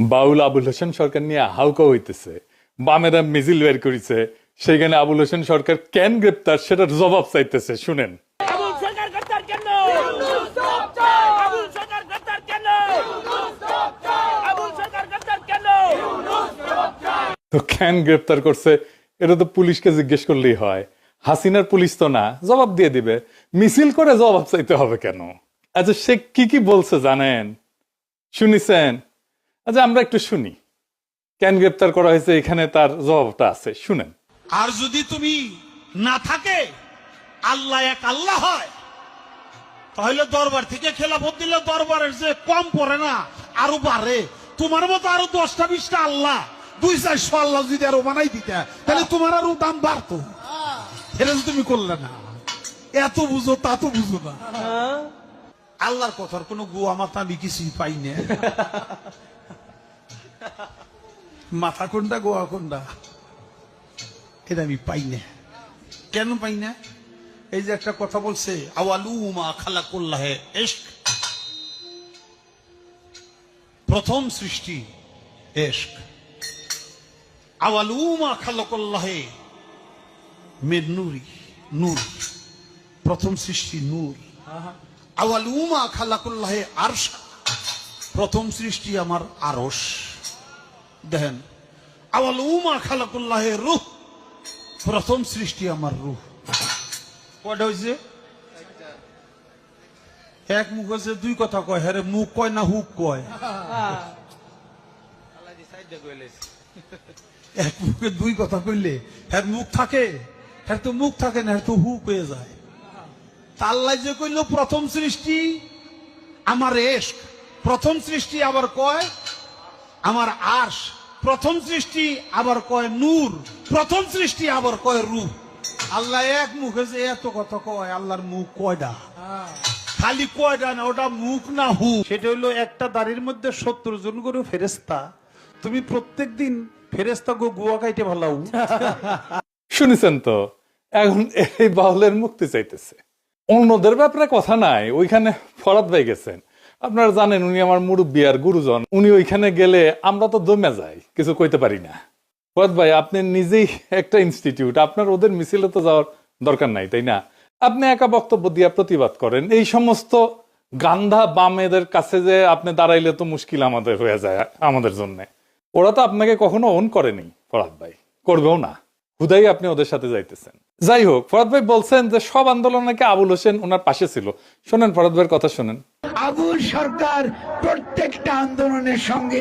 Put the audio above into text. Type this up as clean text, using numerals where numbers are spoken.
বাউল আবুল হোসেন সরকার নিয়ে হাউকা হইতেছে, বামেরা মিছিল বের করেছে, সেখানে আবুল হোসেন সরকার কেন গ্রেপ্তার সেটার জবাব চাইতেছে। শুনেন। আবুল সরকার গ্রেপ্তার কেন? আবুল সরকার গ্রেপ্তার কেন? আবুল সরকার গ্রেপ্তার কেন? তো কেন গ্রেপ্তার করছে এটা তো পুলিশকে জিজ্ঞেস করলেই হয়। হাসিনার পুলিশ তো না, জবাব দিয়ে দিবে। মিছিল করে জবাব চাইতে হবে কেন? আচ্ছা, সে কি কি বলছে জানেন? শুনিছেন? আচ্ছা, আমরা একটু শুনি কেন গ্রেপ্তার করা হয়েছে, এখানে তার জবাবটা আছে, শুনেন। আর যদি তুমি না থাকে, আল্লাহ এক আল্লাহ হয়, তাহলে দরবার থেকে খেলাফত দিলে দরবারের যে কম পড়ে না, আরো বাড়ে। তোমার মতো আরো 10টা-20টা আল্লাহ, 200-400 আল্লাহ যদি আরো বানাই দিতে, তাহলে তোমার আরো দাম বাড়তো। এটা যদি তুমি করলে না, এত বুঝো তা তো বুঝো না। আল্লাহর কথার কোনো গোয়া মাথা আমি কিছুই পাই না। মাথা কোনটা গোয়া কোনটা এটা আমি পাই না। কেন পাই না? এই যে একটা কথা বলছে, আওয়ালুমা খালাকুল্লাহে ইশক, প্রথম সৃষ্টি ইশক। আওয়ালুমা খালাকুল্লাহে মিন নূরি, নূর, প্রথম সৃষ্টি নূর। আওয়ালুমা খালাকুল্লাহে আরশ, প্রথম সৃষ্টি আমার আরশ। দেখেন, আওয়ালুমা খালাকুল্লাহে রূহ, প্রথম সৃষ্টি আমার রূহ। কয়টা হয়েছে? এক মুখ হয়েছে, দুই কথা কয়। হ্যাঁ, মুখ কয় না হুক কয়? এক মুখে দুই কথা কইলে হ্যাঁ মুখ থাকে, হ্যাঁ তো মুখ থাকে না, হ্যাঁ তো হুক হয়ে যায়। তাল্লাই যে কইল প্রথম সৃষ্টি আমার ইশক, প্রথম সৃষ্টি আবার কয় আমার আরশ, প্রথম সৃষ্টি আবার কয় নূর, প্রথম সৃষ্টি আবার কয় রূহ। আল্লাহ এক মুখে যে এত কথা কয়, আল্লাহর মুখ কয়টা? খালি কয়টা না, ওটা মুখ না হুক। সেটা হইলো একটা দাড়ির মধ্যে 70 জন করে ফেরেস্তা। তুমি প্রত্যেকদিন ফেরেস্তা গো গোয়া খাইতে ভালাও। শুনেছেন তো? এখন এই বাউলের মুক্তি চাইতেছে, অন্যদের ব্যাপারে কথা নাই। ওইখানে ফরাদ ভাই গেছেন, আপনারা জানেন উনি আমার মুরব্বী আর গুরুজন। উনি ওইখানে গেলে আমরা তো দমে যাই, কিছু কইতে পারি না। ফরাদ ভাই, আপনি নিজেই একটা ইনস্টিটিউট, আপনার ওদের মিছিলে তো যাওয়ার দরকার নাই, তাই না? আপনি একা বক্তব্য দিয়ে প্রতিবাদ করেন। এই সমস্ত গান্ধা বামেদের কাছে যে আপনি দাঁড়াইলে তো মুশকিল আমাদের হয়ে যায়, আমাদের জন্য। ওরা তো আপনাকে কখনো অন করেনি ফরাদ ভাই, করবেও না। হুদাই আপনি ওদের সাথে যাইতেছেন। যাই হোক, ফরাদ ভাই বলছেন যে সব আন্দোলন নাকি আবুল হোসেন ওনার পাশে ছিল। শোনেন ফরাদ ভাইয়ের কথা শোনেন। আবুল সরকার প্রত্যেকটা আন্দোলনের সঙ্গে